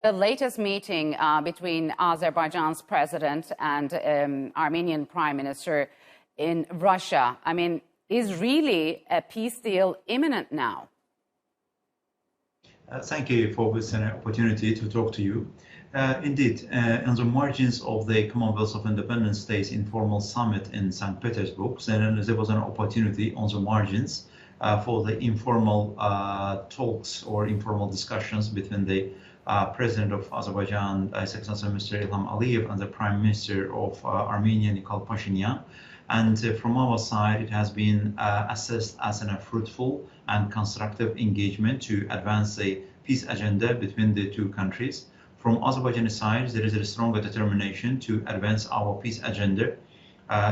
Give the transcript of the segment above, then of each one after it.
The latest meeting between Azerbaijan's president and Armenian prime minister in Russia, is really a peace deal imminent now? Thank you for this opportunity to talk to you. Indeed, on the margins of the Commonwealth of Independent States informal summit in St. Petersburg, there was an opportunity on the margins for the informal talks or informal discussions between the President of Azerbaijan, His Excellency Mr. Ilham Aliyev, and the Prime Minister of Armenia, Nikol Pashinyan. And from our side, it has been assessed as a fruitful and constructive engagement to advance the peace agenda between the two countries. From Azerbaijani side, there is a stronger determination to advance our peace agenda,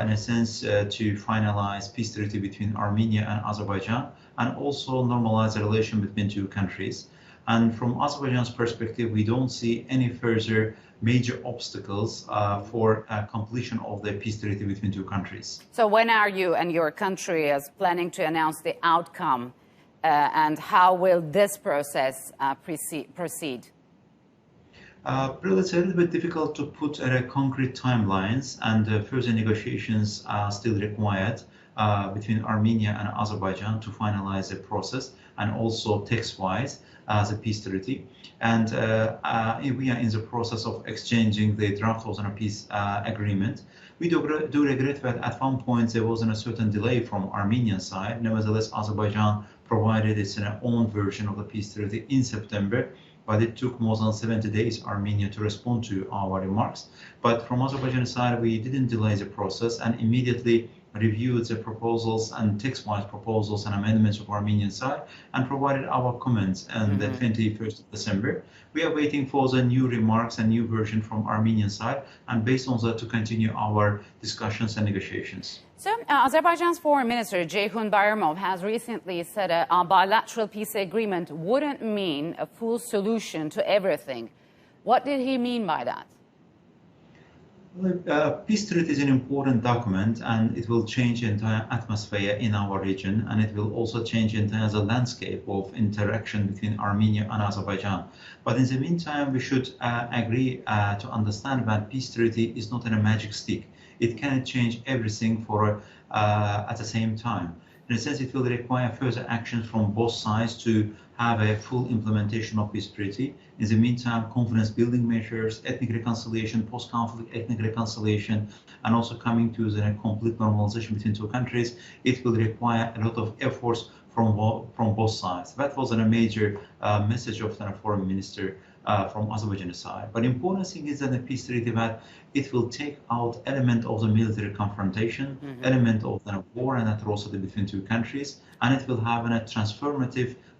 in a sense to finalize peace treaty between Armenia and Azerbaijan, and also normalize the relation between two countries. And from Azerbaijan's perspective, we don't see any further major obstacles for completion of the peace treaty between two countries. So when are you and your country planning to announce the outcome, and how will this process proceed? Well, it's a little bit difficult to put concrete timelines, and further negotiations are still required between Armenia and Azerbaijan to finalize the process, and also text-wise as a peace treaty. And we are in the process of exchanging the draft of a peace agreement. We do regret that at one point there was a certain delay from Armenian side. Nevertheless, Azerbaijan provided its own version of the peace treaty in September, but it took more than 70 days Armenia to respond to our remarks. But from Azerbaijan side, we didn't delay the process and immediately reviewed the proposals and text-wise proposals and amendments of Armenian side and provided our comments on the 21st of December. We are waiting for the new remarks and new version from Armenian side, and based on that to continue our discussions and negotiations. So Azerbaijan's foreign minister, Ceyhun Bayramov, has recently said a bilateral peace agreement wouldn't mean a full solution to everything. What did he mean by that? Peace treaty is an important document, and it will change the entire atmosphere in our region, and it will also change the entire landscape of interaction between Armenia and Azerbaijan. But in the meantime, we should agree to understand that peace treaty is not a magic stick. It cannot change everything at the same time. In a sense, it will require further actions from both sides to have a full implementation of peace treaty. In the meantime, confidence building measures, ethnic reconciliation, post-conflict ethnic reconciliation, and also coming to the complete normalization between two countries, it will require a lot of efforts from both sides. That was a major message of the foreign minister from Azerbaijan side. But the important thing is that the peace treaty, that it will take out element of the military confrontation, element of the war and atrocity between two countries, and it will have a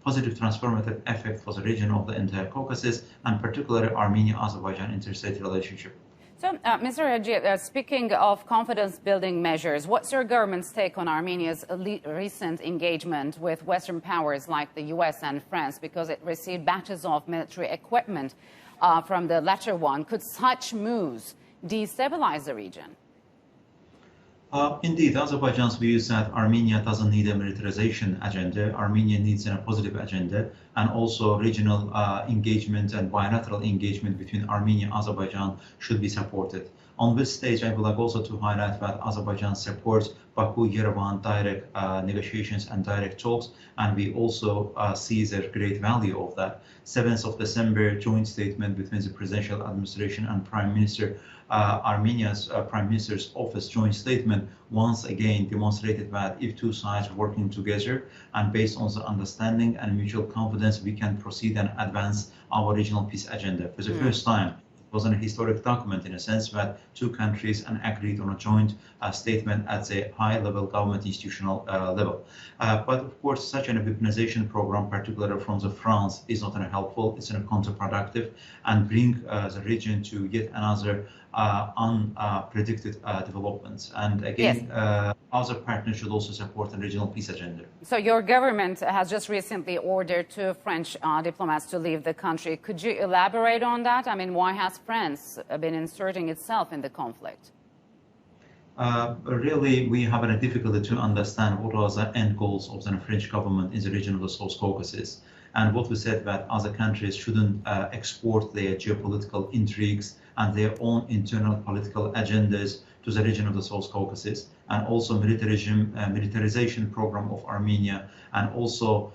positive transformative effect for the region of the entire Caucasus, and particularly Armenia-Azerbaijan interstate relationship. So, Mr. Haji, speaking of confidence-building measures, what's your government's take on Armenia's recent engagement with Western powers like the U.S. and France, because it received batches of military equipment from the latter one? Could such moves destabilize the region? Indeed, Azerbaijan's views that Armenia doesn't need a militarization agenda. Armenia needs a positive agenda, and also regional engagement and bilateral engagement between Armenia and Azerbaijan should be supported. On this stage, I would like also to highlight that Azerbaijan supports Baku-Yerevan direct negotiations and direct talks, and we also see the great value of that. 7th of December joint statement between the presidential administration and Prime Minister, Armenia's Prime Minister's office joint statement once again demonstrated that if two sides are working together and based on the understanding and mutual confidence, we can proceed and advance our regional peace agenda. For the first time, it was a historic document in a sense that two countries agreed on a joint statement at the high-level government institutional level. But of course, such an weaponization program, particularly from France, is not helpful. It's counterproductive and bring the region to yet another unpredicted developments. And again, other partners should also support the regional peace agenda. So your government has just recently ordered two French diplomats to leave the country. Could you elaborate on that? I mean, why has France been inserting itself in the conflict? Really, we have a difficulty to understand what are the end goals of the French government in the region of the South Caucasus. And what we said that other countries shouldn't export their geopolitical intrigues and their own internal political agendas to the region of the South Caucasus, and also militarization program of Armenia, and also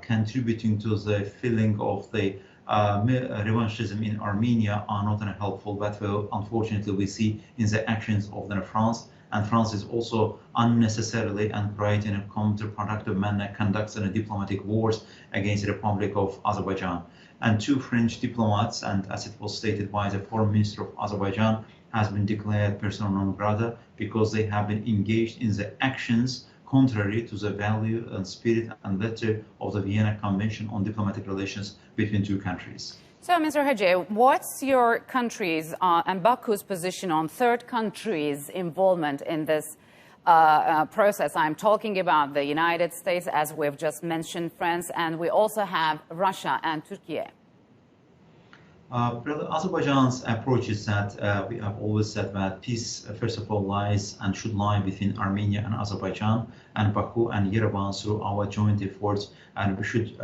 contributing to the feeling of the revanchism in Armenia are not helpful, but unfortunately we see in the actions of France. And France is also unnecessarily and quite in a counterproductive manner conducts diplomatic wars against the Republic of Azerbaijan. And two French diplomats, and as it was stated by the Foreign Minister of Azerbaijan, has been declared persona non grata because they have been engaged in the actions contrary to the value and spirit and letter of the Vienna Convention on Diplomatic Relations between two countries. So, Mr. Hajji, what's your country's and Baku's position on third countries' involvement in this process? I'm talking about the United States, as we've just mentioned, France, and we also have Russia and Turkey. Azerbaijan's approach is that we have always said that peace, first of all, lies and should lie between Armenia and Azerbaijan, and Baku and Yerevan through our joint efforts, and we should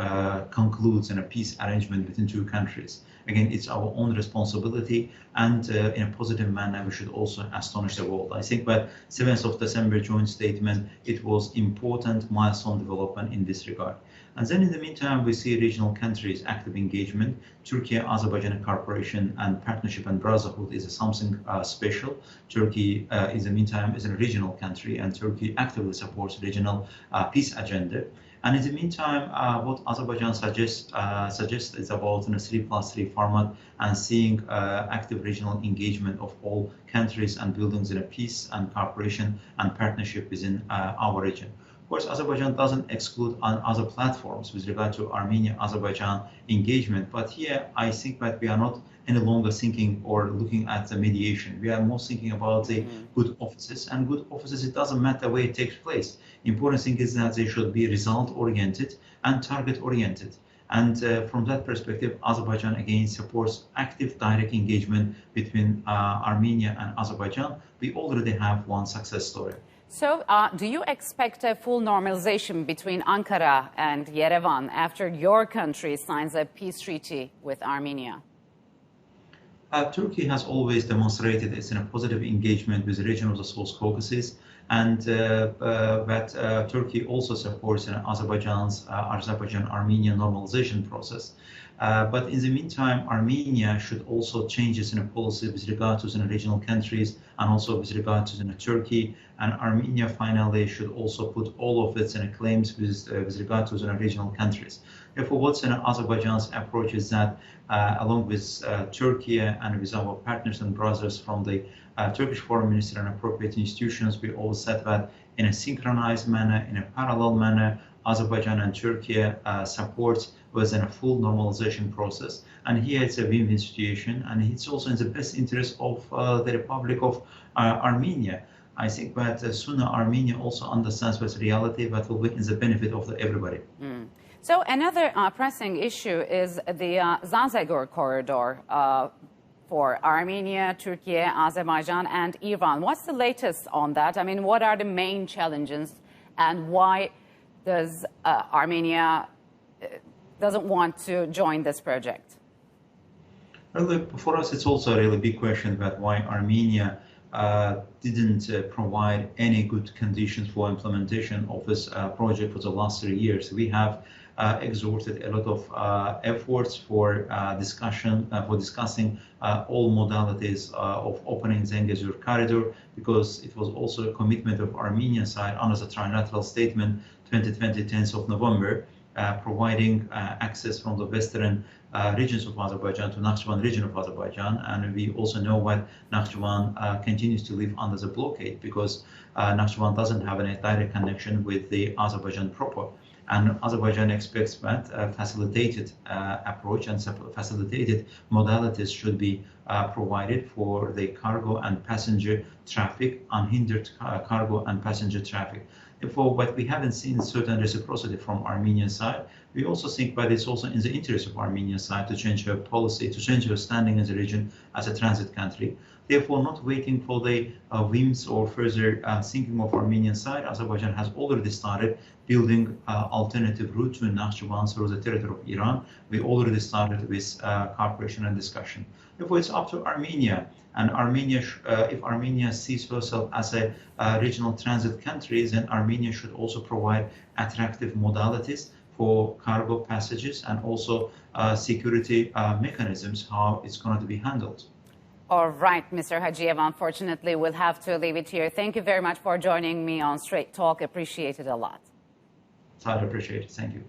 conclude in a peace arrangement between two countries. Again, it's our own responsibility, and in a positive manner, we should also astonish the world. I think that 7th of December joint statement, it was important milestone development in this regard. And then in the meantime, we see regional countries' active engagement. Turkey, Azerbaijan cooperation and partnership and brotherhood is something special. Turkey, in the meantime, is a regional country, and Turkey actively supports regional peace agenda. And in the meantime, what Azerbaijan suggests is about a 3+3 format and seeing active regional engagement of all countries and buildings in a peace and cooperation and partnership within our region. Of course, Azerbaijan doesn't exclude on other platforms with regard to Armenia-Azerbaijan engagement, but here I think that we are not any longer thinking or looking at the mediation. We are more thinking about the good offices, and good offices, it doesn't matter where it takes place. Important thing is that they should be result-oriented and target-oriented. And from that perspective, Azerbaijan again supports active direct engagement between Armenia and Azerbaijan. We already have one success story. So do you expect a full normalization between Ankara and Yerevan after your country signs a peace treaty with Armenia? Turkey has always demonstrated its positive engagement with the region of the South Caucasus, and that Turkey also supports Azerbaijan-Armenia normalization process. But in the meantime, Armenia should also change its policy with regard to the regional countries and also with regard to Turkey. And Armenia finally should also put all of its claims with regard to the regional countries. Therefore, what's Azerbaijan's approach is that along with Turkey and with our partners and brothers from the Turkish Foreign Ministry and appropriate institutions, we all said that in a synchronized manner, in a parallel manner, Azerbaijan and Turkey supports within a full normalization process. And here it's a win-win situation, and it's also in the best interest of the Republic of Armenia. I think that sooner Armenia also understands what's reality, that will be in the benefit of everybody. So another pressing issue is the Zangezur corridor for Armenia, Turkey, Azerbaijan, and Iran. What's the latest on that? I mean, what are the main challenges, and why does Armenia doesn't want to join this project? Well, for us, it's also a really big question about why Armenia didn't provide any good conditions for implementation of this project for the last 3 years. We have exerted a lot of efforts for discussing all modalities of opening Zangezur corridor, because it was also a commitment of Armenian side under the trilateral statement 2020, 10th of November, providing access from the western regions of Azerbaijan to Nakhchivan region of Azerbaijan. And we also know that Nakhchivan continues to live under the blockade because Nakhchivan doesn't have any direct connection with the Azerbaijan proper. And Azerbaijan expects that facilitated approach and facilitated modalities should be provided for the cargo and passenger traffic, unhindered cargo and passenger traffic. Therefore, but we haven't seen certain reciprocity from Armenian side. We also think that it's also in the interest of Armenia's side to change her policy, to change her standing in the region as a transit country. Therefore, not waiting for the whims or further thinking of Armenian side, Azerbaijan has already started building alternative route to Nakhchivan through the territory of Iran. We already started with cooperation and discussion. Therefore, it's up to Armenia. And Armenia, if Armenia sees herself as a regional transit country, then Armenia should also provide attractive modalities for cargo passages and also security mechanisms, how it's going to be handled. All right, Mr. Hajiev, unfortunately, we'll have to leave it here. Thank you very much for joining me on Straight Talk. Appreciate it a lot. I appreciate it. Thank you.